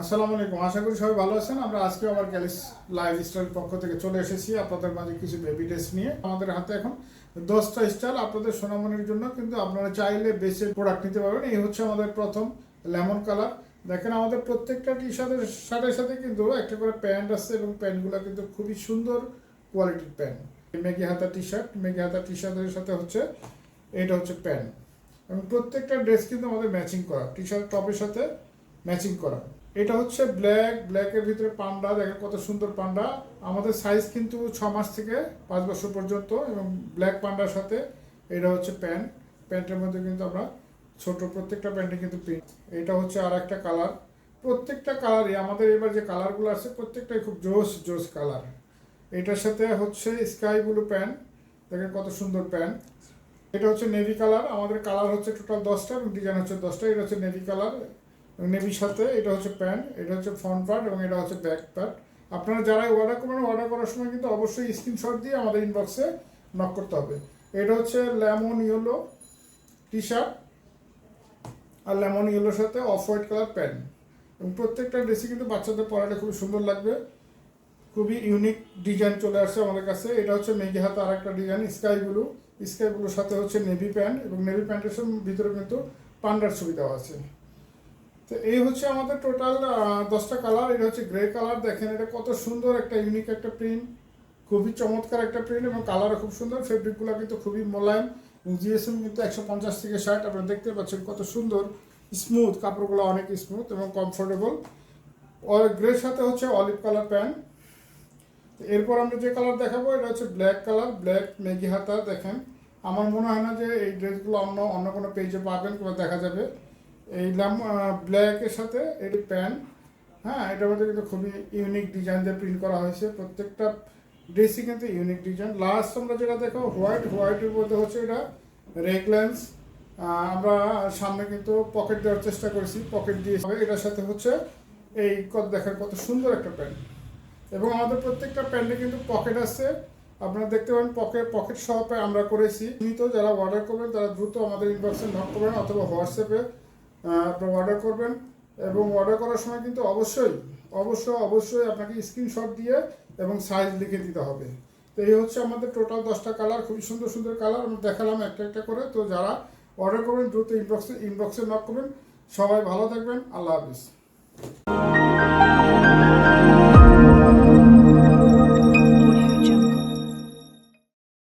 আসসালামু আলাইকুম, আশা করি সবাই ভালো আছেন। আমরা আজকে আবার ক্যালিস লাইফস্টাইল পক্ষ থেকে চলে এসেছি আপনাদের মাঝে কিছু বেবি ড্রেস নিয়ে। আমাদের হাতে এখন 10টা স্টাইল আপনাদের সোনামণির জন্য, কিন্তু আপনারা চাইলে বেশি প্রোডাক্ট নিতে পারবেন। এই হচ্ছে আমাদের প্রথম লেমন কালার। দেখেন আমাদের প্রত্যেকটা টি শার্টের সাথে কিন্তু একটা করে প্যান্ট আছে এবং প্যান্টগুলো কিন্তু খুবই সুন্দর কোয়ালিটির প্যান্ট। মেগি হাতা টি শার্টের সাথে হচ্ছে এটা হচ্ছে প্যান্ট, এবং প্রত্যেকটা ড্রেস কিন্তু আমাদের ম্যাচিং করা, টি শার্ট টপের সাথে ম্যাচিং করা। এটা হচ্ছে ব্ল্যাকের ভিতরে পান্ডা, দেখেন কত সুন্দর পান্ডা। আমাদের সাইজ কিন্তু 6 মাস থেকে 5 বছর পর্যন্ত, এবং ব্ল্যাক পান্ডার সাথে এটা হচ্ছে প্যান্টের মধ্যে কিন্তু আমরা ছোট প্রত্যেকটা প্যান্টে কিন্তু প্রিন্ট। এটা হচ্ছে আর একটা কালার। প্রত্যেকটা কালারই আমাদের এবার যে কালারগুলো আছে প্রত্যেকটাই খুব জোস কালার। এটার সাথে হচ্ছে স্কাই ব্লু প্যান্ট, দেখেন কত সুন্দর প্যান্ট। এটা হচ্ছে নেভি কালার। আমাদের কালার হচ্ছে টোটাল 10টা এবং ডিজাইন হচ্ছে 10টা। এটা হচ্ছে নেভি কালার, নেভির সাথে এটা হচ্ছে প্যান্ট, এটা হচ্ছে ফ্রন্ট পার্ট এবং এটা হচ্ছে ব্যাক পার্ট। আপনারা যারাই অর্ডার করবেন, অর্ডার করার সময় কিন্তু অবশ্যই স্ক্রিনশট দিয়ে আমাদের ইনবক্সে নক করতে হবে। এটা হচ্ছে লেমন ইয়েলো টি শার্ট আর লেমন ইয়েলোর সাথে অফ হোয়াইট কালার প্যান্ট, এবং প্রত্যেকটা ড্রেসই কিন্তু বাচ্চাদের পরালে খুবই সুন্দর লাগবে। খুবই ইউনিক ডিজাইন চলে আসছে আমাদের কাছে। এটা হচ্ছে মেঘে হাতে আর একটা ডিজাইন স্কাই ব্লুর সাথে হচ্ছে নেভি প্যান্ট, এবং নেভি প্যান্টের ভিতরে কিন্তু পান্ডার ছবি দেওয়া আছে। তো এই হচ্ছে আমাদের টোটাল 10টা কালার। এটা হচ্ছে গ্রে কালার, দেখেন এটা কত সুন্দর একটা ইউনিক একটা প্রিন্ট, খুবই চমৎকার একটা প্রিন্ট, এবং কালারও খুব সুন্দর। ফেব্রিকগুলো কিন্তু খুবই মোলায়েম, এবং জিএসএম কিন্তু 150 থেকে 60। আপনারা দেখতে পাচ্ছেন কত সুন্দর স্মুথ, কাপড়গুলো অনেক স্মুথ এবং কমফোর্টেবল। গ্রের সাথে হচ্ছে অলিভ কালার প্যান্ট। এরপর আমরা যে কালার দেখাবো এটা হচ্ছে ব্ল্যাক কালার, ব্ল্যাক মেগি হাতা। দেখেন আমার মনে হয় না যে এই ড্রেসগুলো অন্য কোনো পেজে পাবেন কিংবা দেখা যাবে। এই ব্ল্যাকের সাথে এটি প্যান্ট, হ্যাঁ, এটার মধ্যে কিন্তু খুবই ইউনিক ডিজাইন দিয়ে প্রিন্ট করা হয়েছে। প্রত্যেকটা ড্রেসই কিন্তু ইউনিক ডিজাইন। লাস্ট আমরা যেটা দেখো হোয়াইটের মধ্যে হচ্ছে এটা রেগলেন্স। আমরা সামনে কিন্তু পকেট দেওয়ার চেষ্টা করেছি, পকেট দিয়ে এটার সাথে হচ্ছে এই দেখেন কত সুন্দর একটা প্যান্ট, এবং আমাদের প্রত্যেকটা প্যান্টে কিন্তু পকেট আছে। আপনারা দেখতে পাবেন পকেট সহ আমরা করেছি। তো যারা অর্ডার করবেন তারা দ্রুত আমাদের ইনবক্সে নক করবেন অথবা হোয়াটসঅ্যাপে আপনারা অর্ডার করবেন। এবং অর্ডার করার সময় কিন্তু অবশ্যই আপনাকে স্ক্রিনশট দিয়ে এবং সাইজ লিখে দিতে হবে। তো এই হচ্ছে আমাদের টোটাল 10টা কালার, খুবই সুন্দর কালার আমরা দেখালাম একটা করে। তো যারা অর্ডার করবেন দ্রুত ইনবক্সে নক করবেন। সবাই ভালো থাকবেন, আল্লাহ হাফিজ।